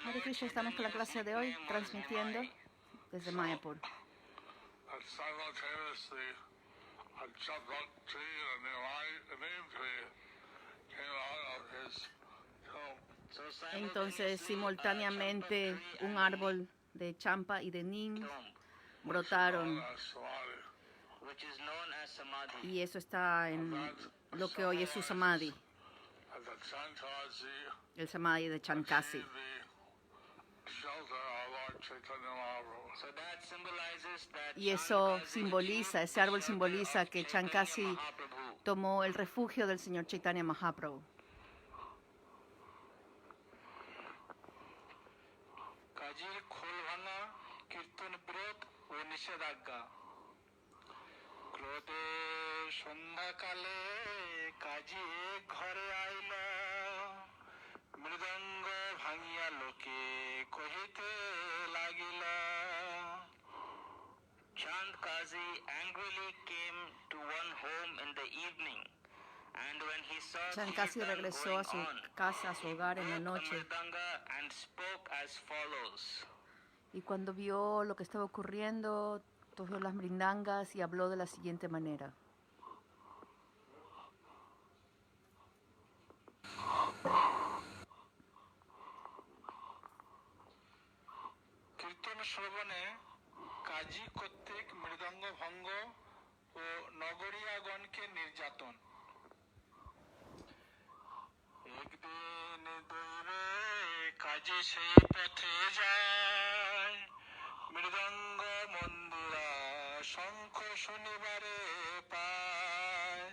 Hare Krishna, estamos con la clase de hoy transmitiendo desde Mayapur. Entonces, simultáneamente, un árbol de champa y de neem brotaron, y eso está en lo que hoy es su samadhi, el samadhi de Chankasi. Y eso simboliza, ese árbol simboliza que Chankasi tomó el refugio del Señor Chaitanya Mahaprabhu. Chankasi angrily came to one home in the evening, and when he saw Chankasi regresó a su casa, a su hogar en la noche, and spoke as follows. y cuando vio lo que estaba ocurriendo, cogió las mrindangas y habló de la siguiente manera. কীর্তন শ্রবণে কাজী কর্তৃক মৃদঙ্গ ভঙ্গ ও নগরীয়াগণকে নির্যাতন। একদিন দৌড়ে কাজী সেই পথে যায়, মৃদঙ্গ মন্দিরা শঙ্খ শনিবারে পায়।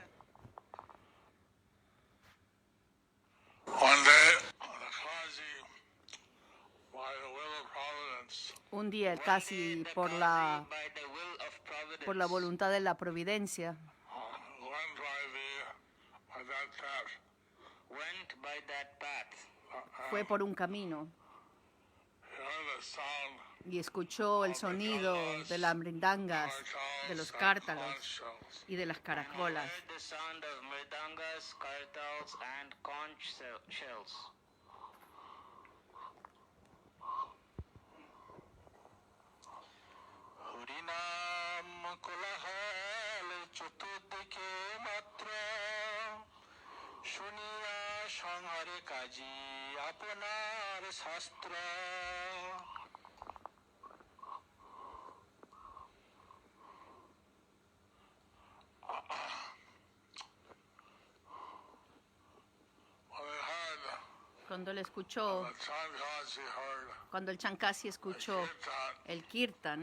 One day, the Qazi, by the will of Providence, Un día, casi por la voluntad de la providencia, Went by that path. fue por un camino y escuchó el sonido de las mrindangas, de los cártalos y de las caracolas. Heard the sound of mridangas, kartals, and conch shells. হরিনাম কোলাহল চতুর্দিকে মাত্র, শুনিয়া সংহারে কাজী আপনার শাস্ত্র। Cuando él escuchó, cuando el Chankasi escuchó el kirtan,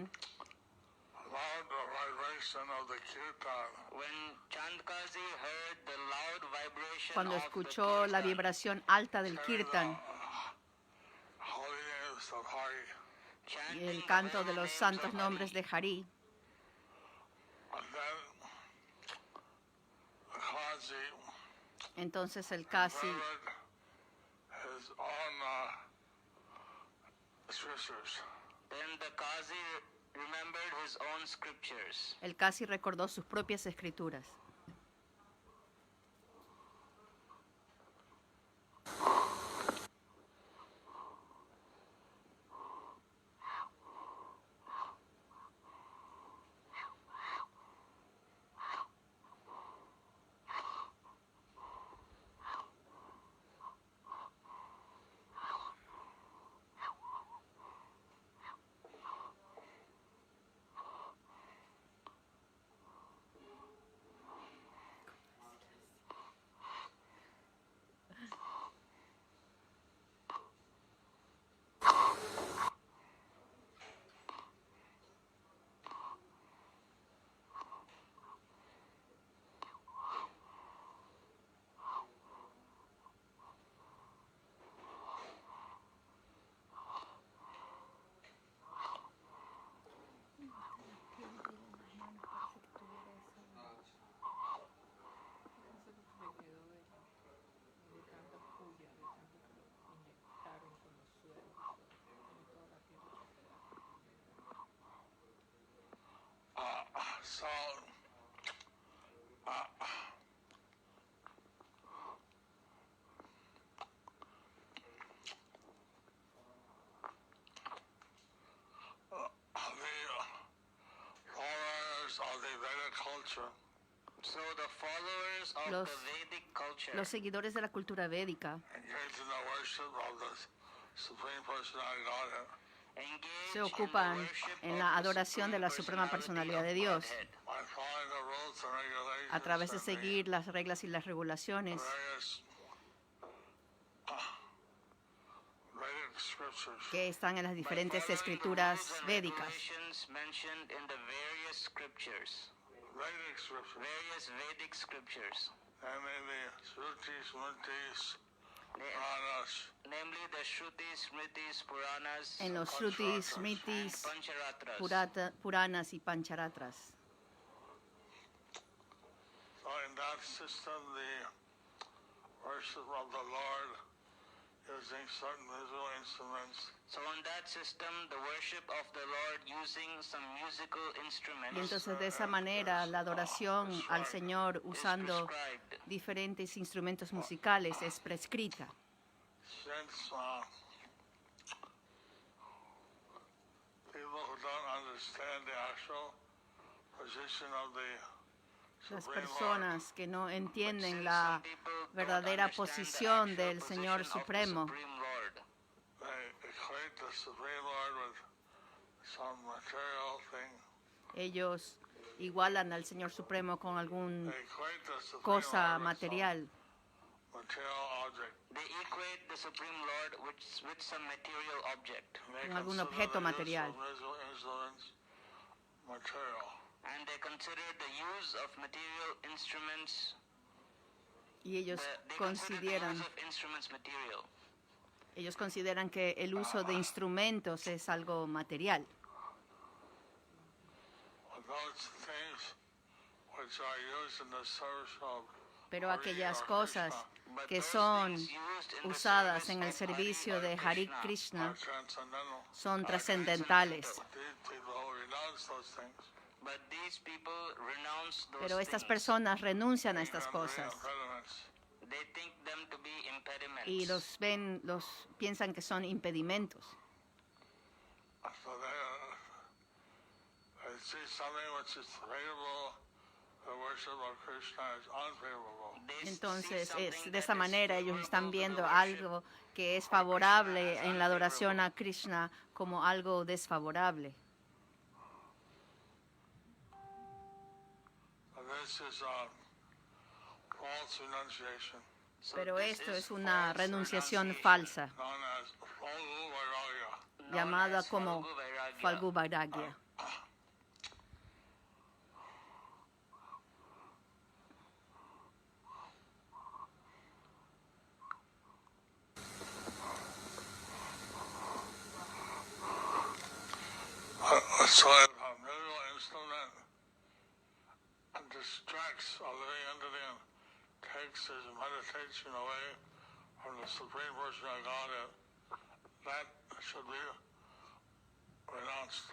When Chankasi heard the loud vibration cuando of the escuchó kirtan, la vibración alta del kirtan y el canto de los santos nombres de Hari, entonces el Kasi then the Qazi remembered his own scriptures. El Kasi recordó sus propias escrituras. Vedic culture. So the followers of Los- the Vedic culture Los seguidores de la cultura védica Engaged in the worship of the Supreme Personality Godhead. engage se in the ocupan worship en of la the adoración de la Supreme Suprema Personalidad de Personality of Dios Godhead, By following the rules and regulations a través de and the seguir las reglas y las regulaciones various Vedic scriptures. que están en las by diferentes following the escrituras rules and védicas. regulations mentioned in the various scriptures, Vedic scriptures. various Vedic scriptures, Namely the Shrutis, Smritis, na- Puranas, namely the Shrutis, Smritis, Puranas, En los Pancharatras. Shrutis, and Smritis, Pancharatras. Puranas y Pancharatras. So in that system, the worship of the Lord using certain visual instruments So in that system, the worship of the Lord using some musical Y instruments entonces de esa manera la adoración al Señor is usando prescribed. diferentes instrumentos musicales es prescrita. since people who don't understand the actual position of the Las Supreme Lord, personas que no entienden Since la some people don't verdadera understand the posición actual del Señor position of the Supremo, Supreme Lord, they equate the Supreme Lord with some material thing. ellos igualan al Señor Supremo con They algún equate the Supreme cosa Lord with material. some material object. they equate the Supreme Lord with some material object, They Con algún consider objeto the use material. of visual instruments material. and they consider the use of material instruments. Y ellos They consider the consideran, use of instruments material. ellos consideran que el uso de instrumentos es algo material. But those things which are used in the service of Pero Hari aquellas or cosas Krishna But que those son things used in the usadas service en el of Hari servicio or de Hari Krishna Krishna are transcendental. son trascendentales. These people who renounce those things But these people renounce those Pero estas things. personas renuncian a think estas them to be cosas impediments. They think them to be impediments. y los ven, los piensan que son impedimentos. So they see something which is favorable. The worship of Krishna is unfavorable. They Entonces, see es something de that esa is manera ellos están favorable to the viendo worship. algo que es favorable en la adoración a Krishna como algo desfavorable. And this is false renunciation, So Pero this esto is es una false renunciación renunciation, falsa, known as Phalgu Vairagya. known llamada as como Falgu Vairagya. Falgu Vairagya. So if a musical instrument distracts a living entity and takes his meditation away from the Supreme Person of Godhead, that should be renounced.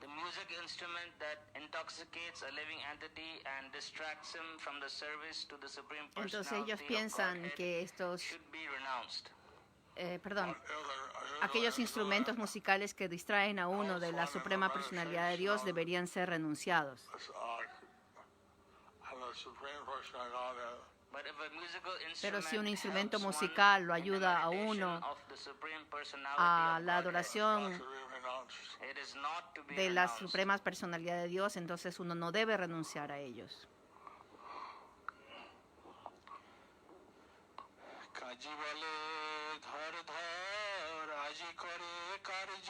The music instrument that intoxicates a living entity and distracts him from the service to the Supreme Entonces Personality ellos of piensan Godhead que estos, should be renounced. perdón, If aquellos instrumentos musicales que distraen a uno de la Suprema Personalidad de Dios deberían ser renunciados. and the Supreme Person of Godhead, But if a musical Pero si un instrument instrumento helps one musical lo in the ayuda a meditation uno of the Supreme Personality a of la Godhead, adoración to be renounced. it is not to be de la renounced. Suprema Personalidad de Dios, entonces uno no debe renunciar a ellos. কাজী বলে ধর ধর আজি করে কার্য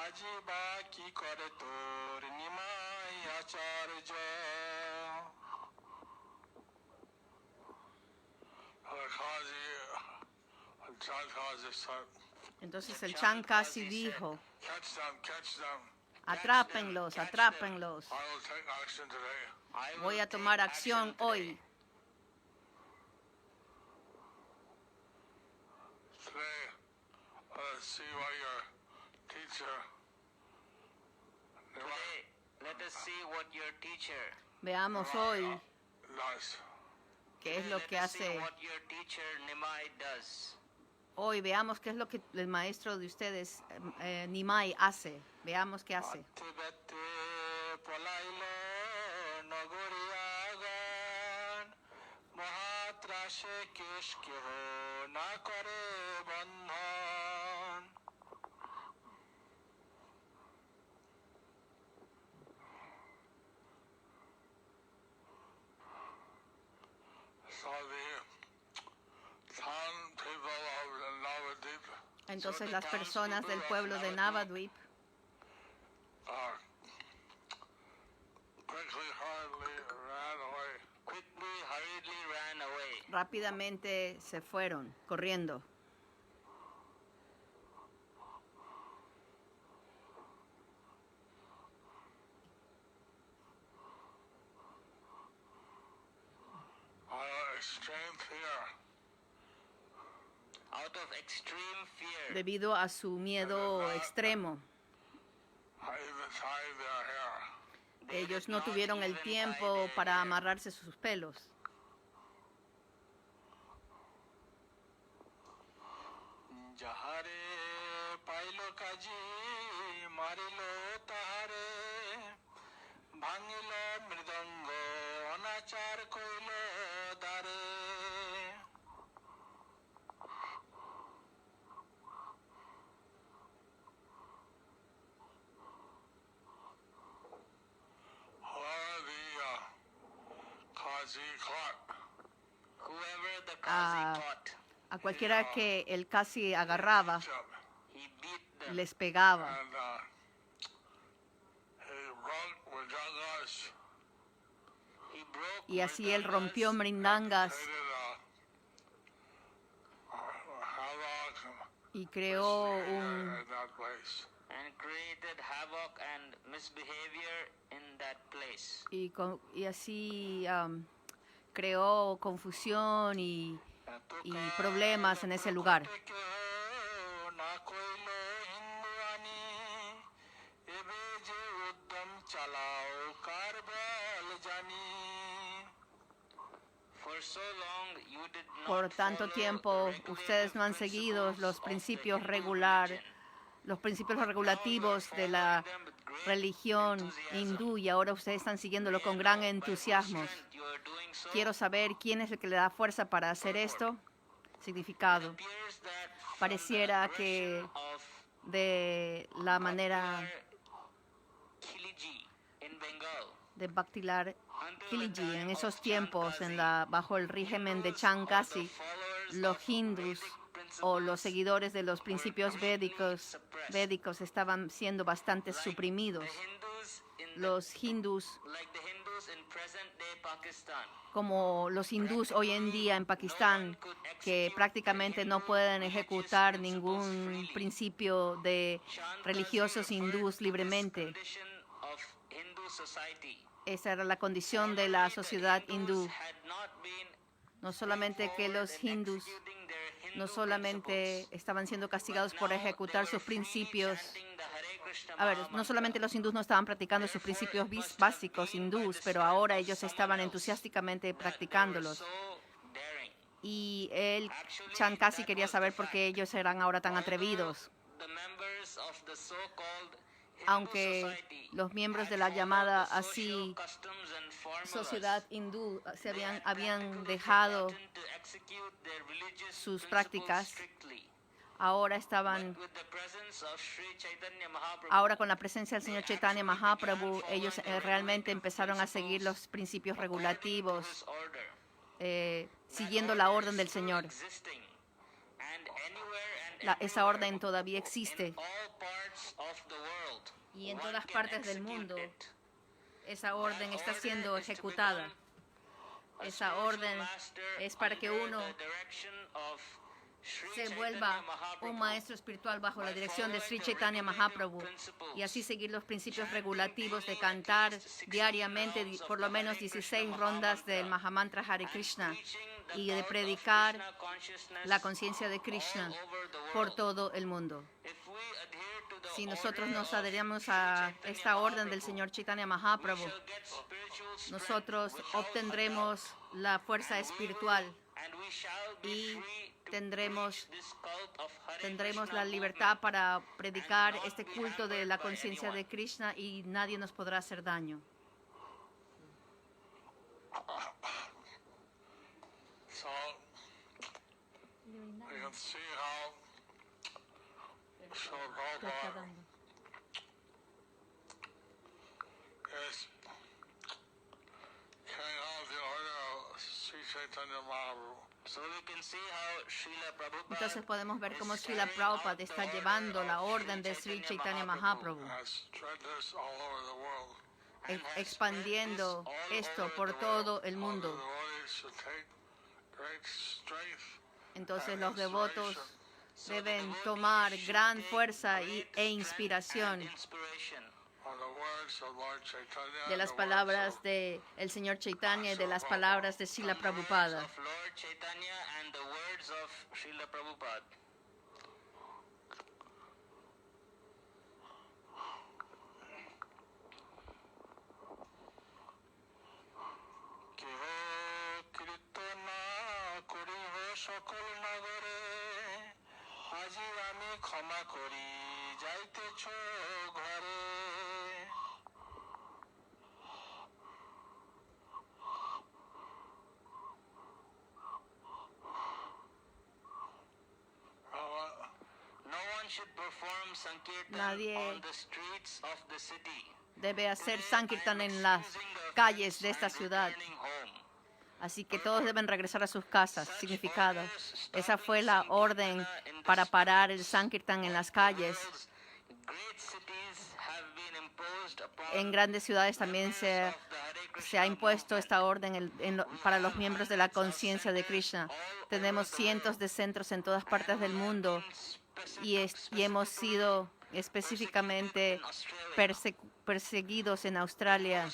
আজি বা কি করে তোর নিমাই আচার্য Entonces el Chan casi dijo, Catch them, atrápenlos, atrápenlos. I will take action today. I will Voy a take tomar acción today. hoy. Today, let's see what your teacher Today, let us see what your teacher Veamos hoy does. qué es lo let que us see hace. what your teacher Nimai does. Hoy veamos qué es lo que el maestro de ustedes, Nimai, hace. Veamos qué hace. Tibete polailo পাশে কেশ কেহ না করে বন্ধন So the town people of Navadip Entonces las personas del pueblo de Navadvip quickly, hurriedly ran away. rápidamente se fueron, corriendo. Out of extreme fear, Debido a su miedo extremo, they ellos did no not tuvieron el even tiempo tie their para hair. amarrarse sus pelos. যাহারে পাইল কাজী মারিল তাহারে ভাঙিল মৃদঙ্গ অনাচার কইল দ্বারে Whoever the Qazi Ah. caught, A cualquiera que él casi agarraba, he beat them. les pegaba. He broke Y así él rompió Mrindangas y creó un and created havoc and misbehavior in that place. y así creó confusión y problemas en ese lugar. না কইল হিন্দু আনি এবে যে উদ্যম চালাও কার বল জানি For so long you did not Por tanto follow tiempo the ustedes no han regulative seguido principles los of the principios Hindu religion. los principios regulativos de la religión hindú y ahora ustedes están siguiéndolo con gran entusiasmo. You are doing so. Quiero saber quién es el que le da fuerza para hacer esto. Significado. Appears that from Pareciera the que aggression of de la manera Khilji in Bengal, de Bhaktilar Khilji en esos tiempos, bajo el régimen de Chankasi, los hindús o los seguidores de los principios védicos estaban siendo bastante suprimidos. the Hindus in Los hindús, like the Hindus in present day Pakistan, como los hindús hoy en día en Pakistán, que prácticamente no pueden ejecutar ningún principio de religiosos hindús libremente. condition of Hindu society. Esa era la condición de la sociedad hindú. Had not been No solamente que los hindús executing their Hindu no solamente estaban siendo castigados por ejecutar sus principios. chanting the Hare Krishna A ver, no solamente los hindús no estaban practicando sus principios básicos hindús, pero ahora ellos estaban entusiásticamente practicándolos. so daring. Y él, Chankasi, quería saber por qué ellos eran ahora tan atrevidos. The members of the so-called Hindu Aunque society los miembros de la llamada social así customs and formulas sociedad hindú habían dejado to execute their religious sus principles prácticas, strictly. ahora estaban, With the presence of Sri Chaitanya Mahaprabhu, ahora con la presencia del señor Chaitanya Mahaprabhu, ellos realmente empezaron a seguir los principios regulativos, his order, siguiendo la orden del Señor. existing, and anywhere and Esa orden todavía existe. all parts of the world, Y en one todas can partes del execute mundo it. esa orden está siendo Order is to ejecutada. become a Esa spiritual orden master es para que under uno the direction of Sri se Chaitanya vuelva Mahaprabhu. un maestro espiritual bajo la dirección de Sri Chaitanya Mahaprabhu y así seguir los principios regulativos de cantar diariamente por lo menos 16 rondas del Mahamantra Hare Krishna y de predicar la conciencia de Krishna por todo el mundo. Si nosotros nos adherimos a esta orden del señor Chaitanya Mahaprabhu, nosotros obtendremos la fuerza espiritual y tendremos la libertad para predicar este culto de la conciencia de Krishna y nadie nos podrá hacer daño. So You can see how Srila Prabhupada is carrying out the order of Sri Chaitanya Mahaprabhu. So we can see how Srila Prabhupada Entonces podemos ver cómo is Srila carrying Prabhupada out the está order llevando la of orden de Sri Chaitanya Mahaprabhu. Mahaprabhu, Has spread this all over the world. And has expandiendo spread this all esto over por the todo world. el All the mundo. devotees should take great strength Entonces and los devotos inspiration So the deben devotees tomar should gran take fuerza great e strength inspiración and inspiration from the words of Lord Chaitanya de and las the palabras words del Señor Chaitanya y de las palabras de Srila from the words Prabhupada. of Lord Chaitanya and the words of Srila Prabhupada. কেহ কীর্তনা করিব সকল নগরে, আজি আমি ক্ষমা করি যাইতেছ ঘরে। No one should perform Sankirtan Nadie on the streets of the city. Debe hacer Sankirtan en las calles de esta ciudad. Así que todos deben regresar a sus casas. Significado. Esa fue la orden para parar el Sankirtan en las calles. En grandes ciudades también se ha impuesto esta orden para los miembros de la conciencia de Krishna. Tenemos cientos de centros en todas partes del mundo y hemos sido específicamente perseguidos en Australia,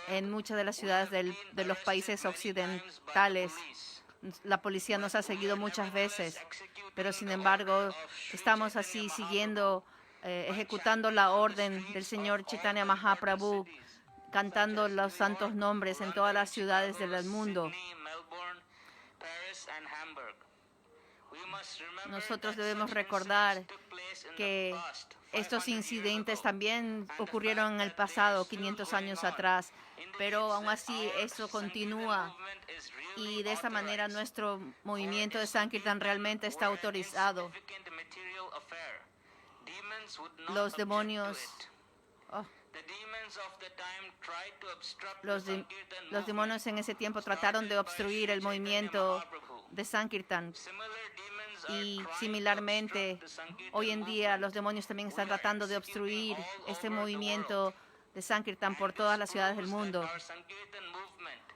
en muchas de las ciudades de los países occidentales. La policía nos ha seguido muchas veces, pero sin embargo estamos así siguiendo, ejecutando la orden del Señor Chaitanya Mahaprabhu, cantando los santos nombres en todas las ciudades del mundo. Nosotros debemos recordar que estos incidentes también ocurrieron en el pasado, 500 años atrás, pero aún así eso continúa y de esa manera nuestro movimiento de Sankirtan realmente está autorizado. Los demonios, los demonios en ese tiempo trataron de obstruir el movimiento de Sankirtan. Y similarmente, hoy en día los demonios también están tratando de obstruir este movimiento de Sankirtan por todas las ciudades del mundo.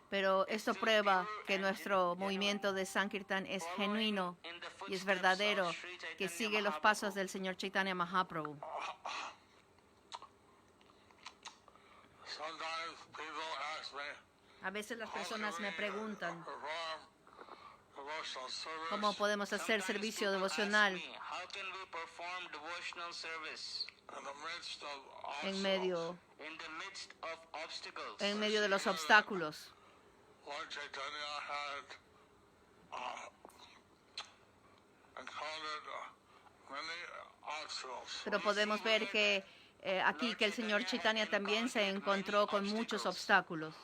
Pero esto prueba que nuestro movimiento de Sankirtan es genuino y es verdadero, que sigue los pasos del Señor Chaitanya Mahaprabhu. A veces las personas me preguntan, ¿cómo podemos hacer servicio devocional en medio de los obstáculos? Pero podemos ver que aquí que el Señor Chaitanya también se encontró con muchos obstáculos,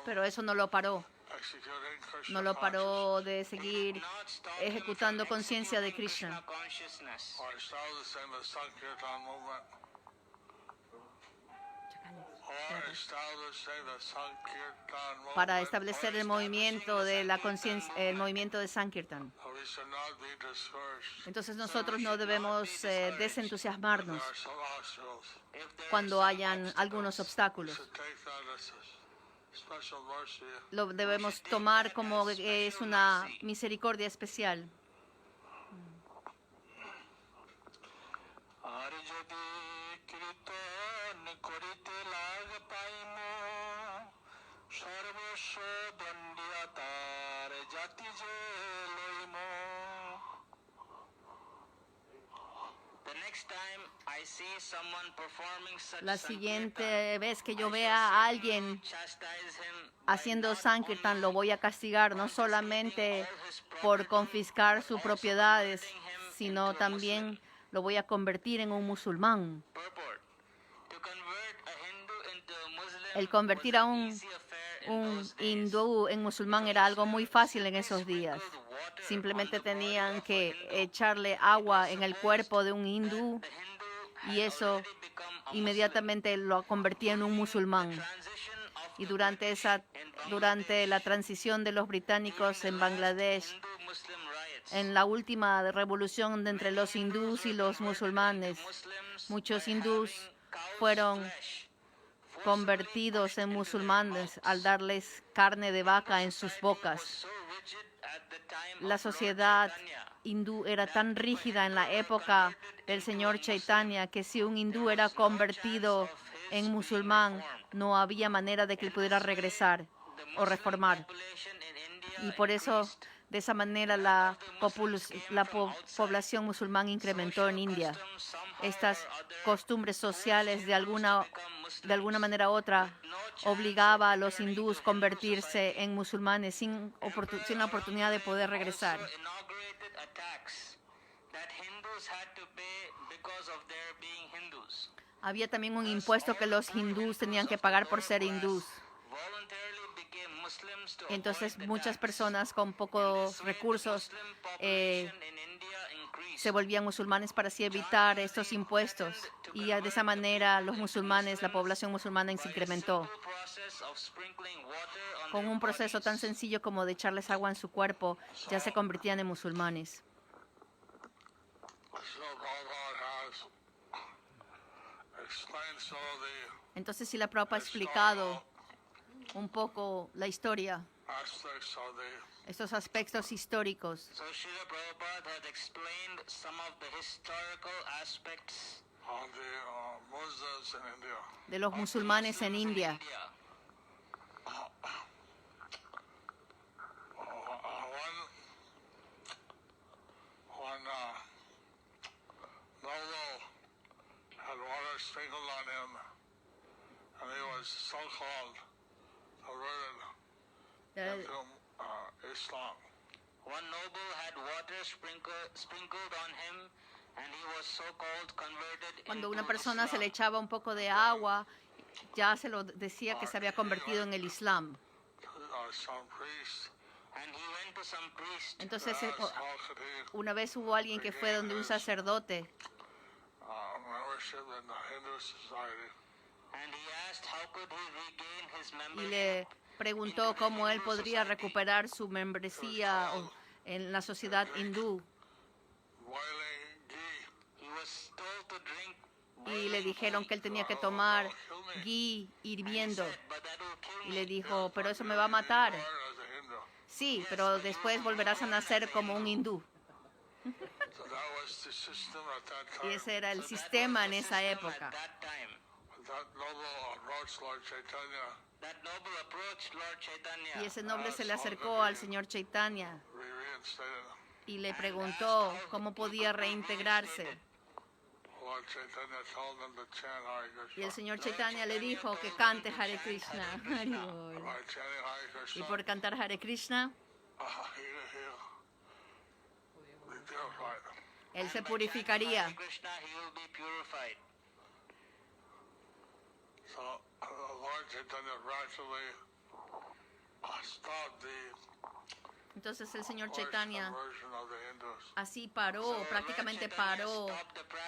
pero eso no lo paró. No lo paró de seguir ejecutando conciencia de Krishna. Para establecer el movimiento de la conciencia, el movimiento de Sankirtan. Entonces nosotros no debemos desentusiasmarnos cuando hayan algunos obstáculos. Lo debemos tomar como que es una misericordia especial. La siguiente vez que yo vea a alguien haciendo Sankirtan, lo voy a castigar, no solamente por confiscar sus propiedades, sino también lo voy a convertir en un musulmán. El convertir a un un hindú en musulmán era algo muy fácil en esos días. Simplemente tenían que echarle agua en el cuerpo de un hindú y eso inmediatamente lo convertía en un musulmán. Y durante la transición de los británicos en Bangladesh, en la última revolución entre los hindús y los musulmanes, muchos hindús fueron convertidos en musulmanes al darles carne de vaca en sus bocas. La sociedad hindú era tan rígida en la época del señor Chaitanya que si un hindú era convertido en musulmán, no había manera de que él pudiera regresar o reformar. Y por eso, de esa manera, la población musulmán incrementó en India. Estas costumbres sociales, de alguna manera u otra, obligaba a los hindús a convertirse en musulmanes sin la oportunidad de poder regresar. Había también un impuesto que los hindús tenían que pagar por ser hindús. Entonces, muchas personas con pocos recursos se volvían musulmanes para así evitar estos impuestos. Y de esa manera, los musulmanes, la población musulmana se incrementó. Con un proceso tan sencillo como de echarles agua en su cuerpo, ya se convertían en musulmanes. Entonces, si la Prabhupada ha explicado un poco la historia, estos aspectos históricos de los musulmanes en India. Sprinkled on him, and he was so-called converted into Islam. One noble had water sprinkled on him, and he was so-called converted Cuando una into persona se le Islam. echaba un poco de agua, ya se lo decía que se había convertido en el Islam. Some priest And he went to some priest Entonces, asked how could he una vez hubo alguien que fue donde un sacerdote membership in the Hindu society. and he asked how could he regain his y membership. le preguntó cómo él podría recuperar su membresía en la sociedad hindú. Boiling ghee. He was told to drink Y le dijeron que él tenía que tomar ghee hirviendo. but that will kill Y le dijo, pero eso me va a matar. Born as a Hindu. Sí, pero después volverás a nacer como un hindú. So that was the system at that Y time. ese era el sistema en esa época. at that time. That noble approached Lord Chaitanya, That noble approached Lord Chaitanya Y ese noble se le acercó al señor Chaitanya reinstated. y le preguntó cómo podía reintegrarse. Lord Chaitanya told them to chant Hare Y Krishna. el señor Chaitanya le dijo que cante Hare Krishna. Hari Bol. By chanting Hare Y Krishna, por cantar Hare Krishna, he'll be purified. él se purificaría. Hare Krishna, he will be purified. So Lord Chaitanya gradually stopped the Entonces el señor forced Chaitanya conversion of the Hindus. así paró, prácticamente paró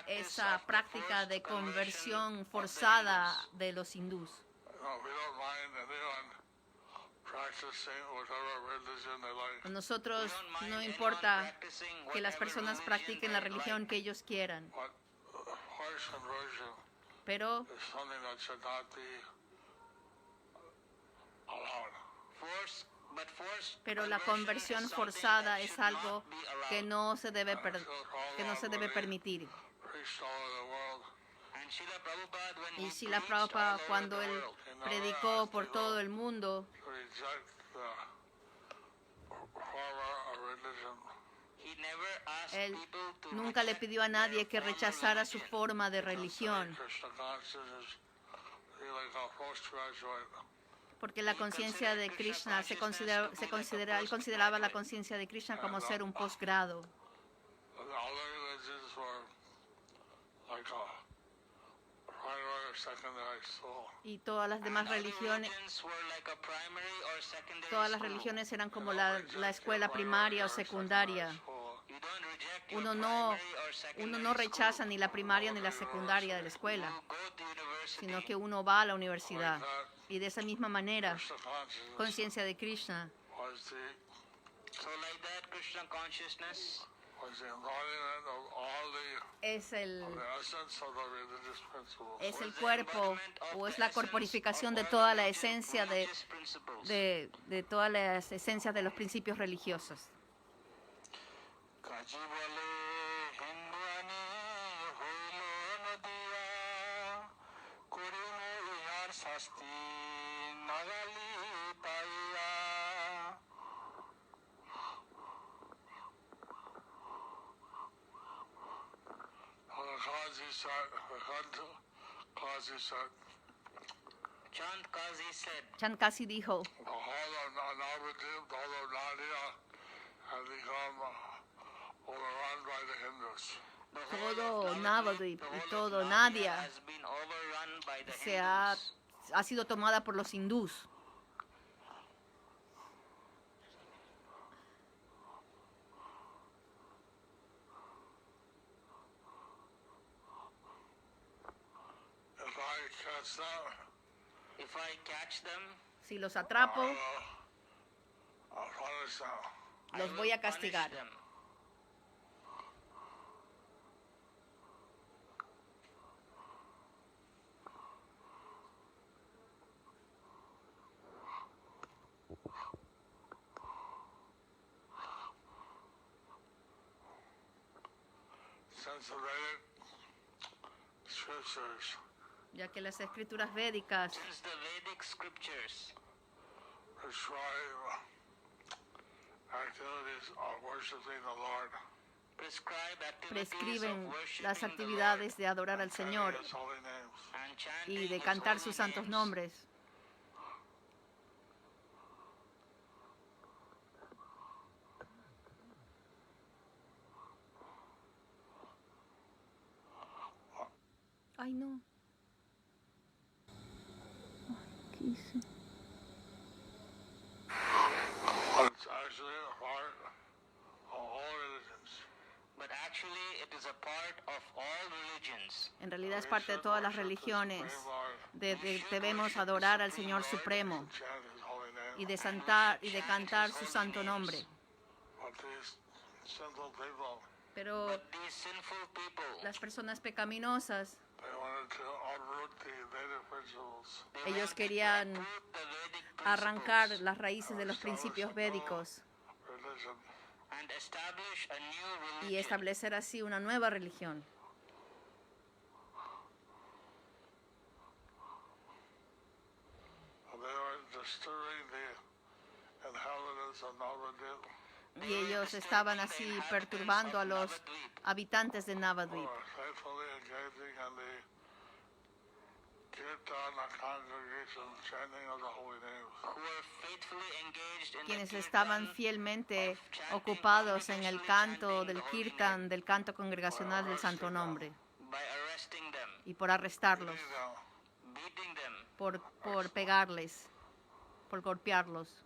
esa práctica de conversión forzada de los hindús. No, we don't mind anyone practicing whatever religion they like. A nosotros We don't mind no anyone importa practicing que las whatever personas religion practiquen la they religión like. que ellos quieran, But forced conversion pero is something that should not be allowed. Pero la conversión forzada es algo que no se debe, permitir. Preached all over the world. Y Srila Prabhupada, cuando él predicó por todo el mundo, To reject the former religion. él nunca le pidió a nadie que rechazara su forma de religión, Krishna consciousness be like a postgraduate. porque la conciencia de Krishna él consideraba la conciencia de Krishna como ser un posgrado. The other religions were like a primary or secondary school. y todas las demás religiones, Religions were like a primary or secondary todas las school. religiones eran como la escuela primaria o secundaria. You don't reject your Uno no, primary or secondary uno no rechaza school. ni la primaria ni la secundaria de la escuela, You go to university. sino que uno va a la universidad. Y de esa misma manera, Krishna consciousness conciencia de Krishna was So like that, Krishna consciousness the embodiment of all es el, the essence of the religious principles. es el was the cuerpo embodiment of o es the la essence corporificación of de all toda la religious esencia principles. de todas las esencias de los principios religiosos. কাজী বলে হিন্দুয়ানি হইল নদিয়া করিম ইহার শাস্তি নাগালি পাইয়া Kazi said, Chand Kazi said, Chand Kasi dijo, the whole of Navadip, the whole of Nadia had become overrun by the Hindus. the whole todo of Navadvip the y whole todo of Nadia has been overrun by the Hindus. ha sido tomada por los hindús. If I catch them, If I catch them, Si los atrapo, I'll punish them. I los will voy a punish castigar. them. Since the Vedic scriptures Ya que las escrituras védicas Since the Vedic scriptures prescribe activities of worshiping the Lord, prescribe activities prescriben of worshiping las the Lord actividades de adorar al Señor chanting His holy names, and chanting y de His cantar holy sus santos names. nombres. Ay, no. ¿Qué hice? but it's actually a part of all religions. But actually, it is a part of all religions. En realidad es parte de todas las religiones. Debemos adorar al Señor Supremo Chant His holy name. y de cantar su santo nombre. But these sinful people, Pero But these sinful people, las personas pecaminosas, they wanted to uproot the Vedic principles. they ellos want querían to uproot the Vedic arrancar principles las raíces de los principios védicos Religion. and establish a new y religion. establecer así una nueva religión. They were disturbing the inhabitants of Navadip, Y ellos estaban así perturbando a los habitantes de who Navadvip, were faithfully engaging in the kirtan, the congregation, chanting of the holy names. Who were faithfully engaged in quienes the estaban kirtan fielmente ocupados en el canto del kirtan, del canto congregacional del Santo Nombre, by arresting them, y por arrestarlos, beating them, por pegarles, por golpearlos.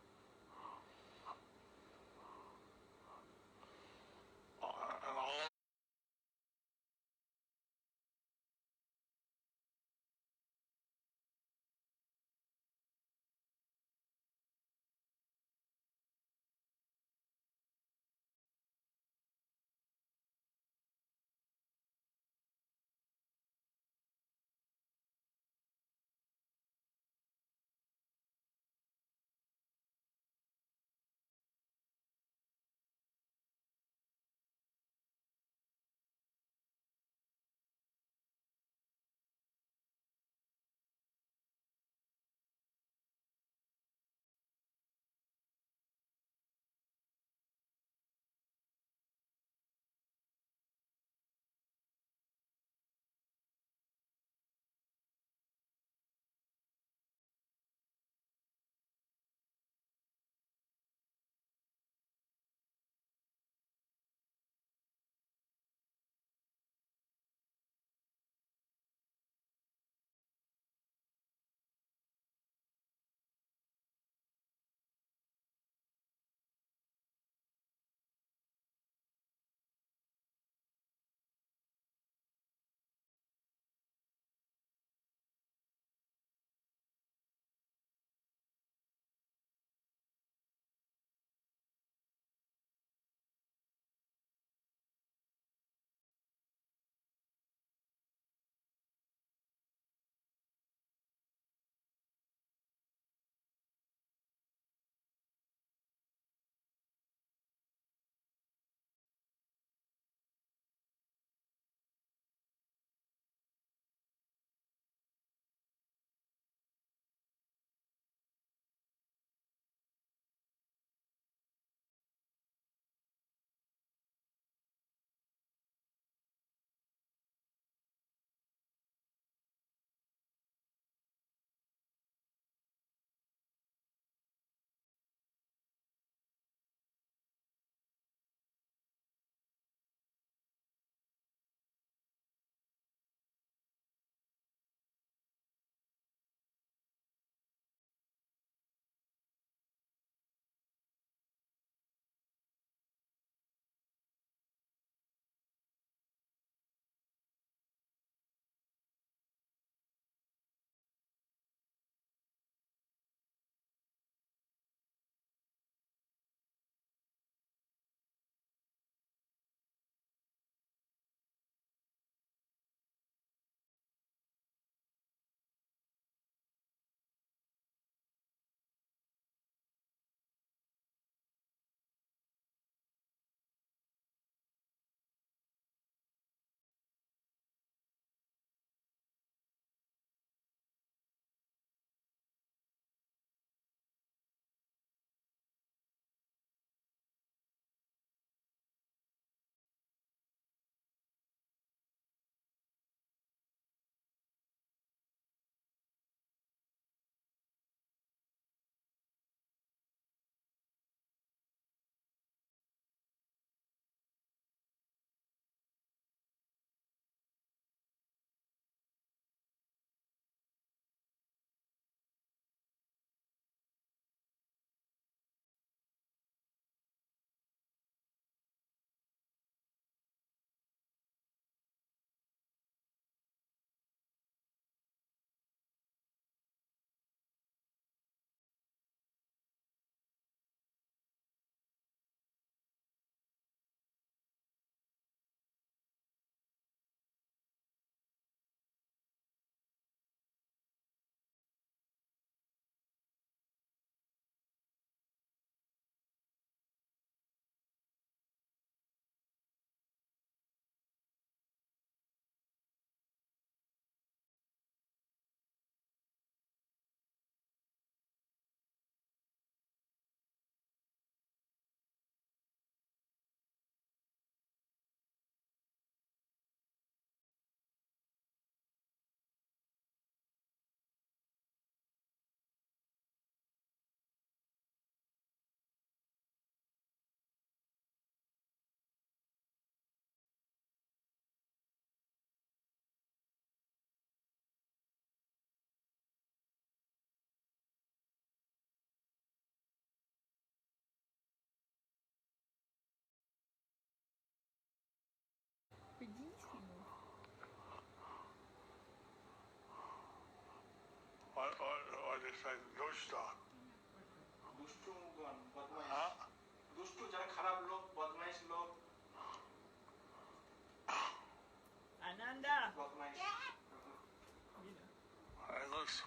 this.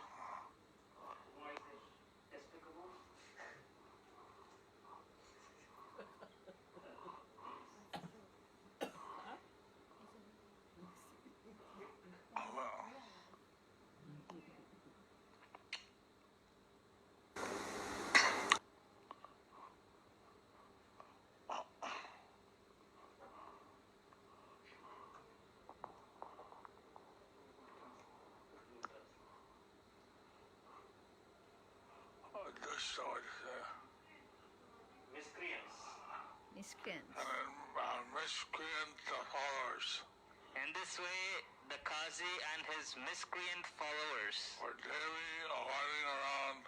Well, this Miscreants. and miscreant followers In this way, the Qazi and his miscreant followers were daily riding around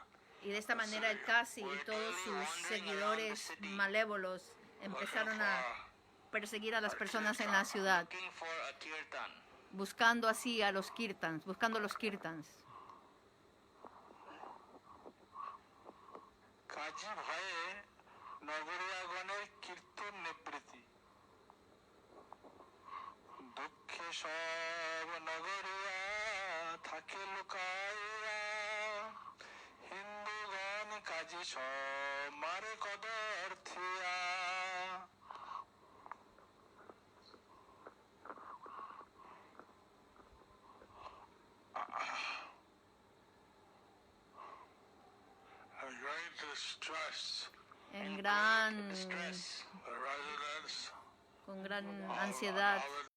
Y de esta manera el Casi y todos sus seguidores malévolos empezaron a perseguir a las personas en la ciudad, looking for a kirtan. buscando así a los kirtans, buscando los kirtans. কাজী ভয়ে নগরিয়াগণের কীর্তন নিবৃত্তি দুঃখে সব নগরিয়া থাকে লুকাইয়া হিন্দুগণ কাজী সব মারে কদর থিয়া and great distress. En gran, Distress. The residents con gran of ansiedad, Navadvip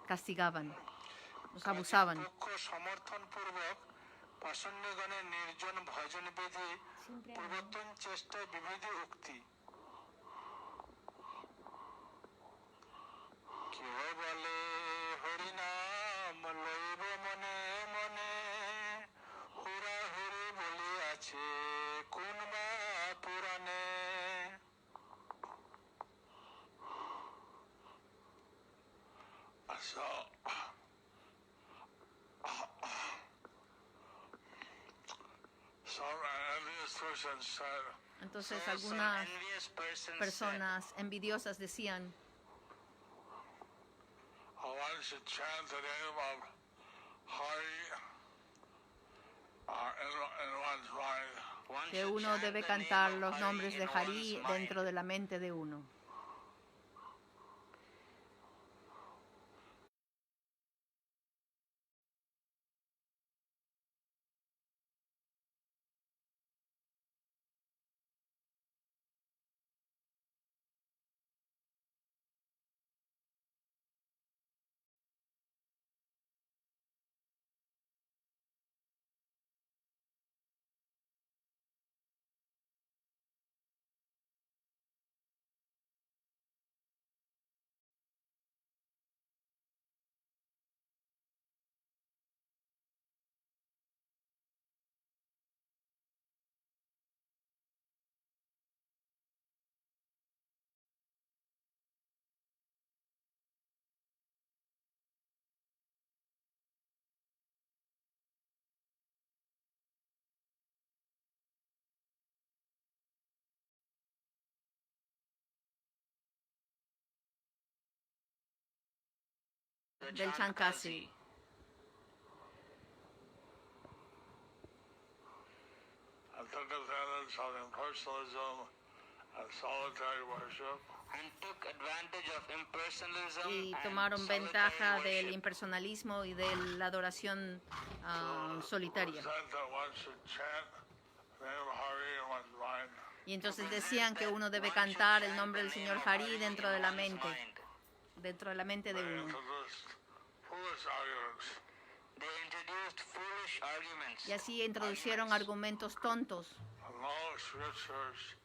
castigaban, los abusaban. পক্ষ সমর্থনপূর্বক পাষণ্যগণের নির্জন ভজন বিধি প্রবর্তন চেষ্টায় বিবিধ উক্তি কেউ বলে হরিনাম লইব মনে মনে হুরা হুরি বলিয়াছে কোন বা পুরাণে So, some envious persons said, Entonces So some algunas envious persons personas envidiosas decían, one should chant the name of Hari in one's mind. said, one que should uno chant debe the cantar name of los Hari nombres de in Hari one's dentro mind. de la mente de uno. del Chankasi. And took advantage of impersonalism and solitary worship. And took advantage of impersonalism Y and tomaron solitary ventaja del worship. impersonalismo y de la adoración solitaria. Said that one should chant the name of Hari in one's mind. Y entonces decían que uno debe cantar el nombre del Señor Hari dentro de la mente de They uno. introduced foolish arguments. They introduced foolish arguments. Y así introducieron argumentos tontos. And no scriptures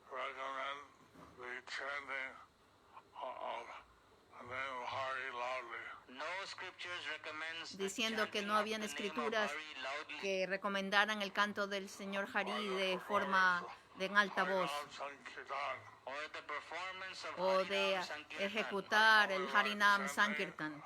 recommend the chanting of the name of Hari loudly. No scriptures recommends the Diciendo que chanting no of habían the name of escrituras Hari loudly. que recomendaran el canto del Señor Hari de forma en alta voz, Harinam Sankirtan. Or the performance of o de Harinam Sankirtan. ejecutar el Harinam Sankirtan.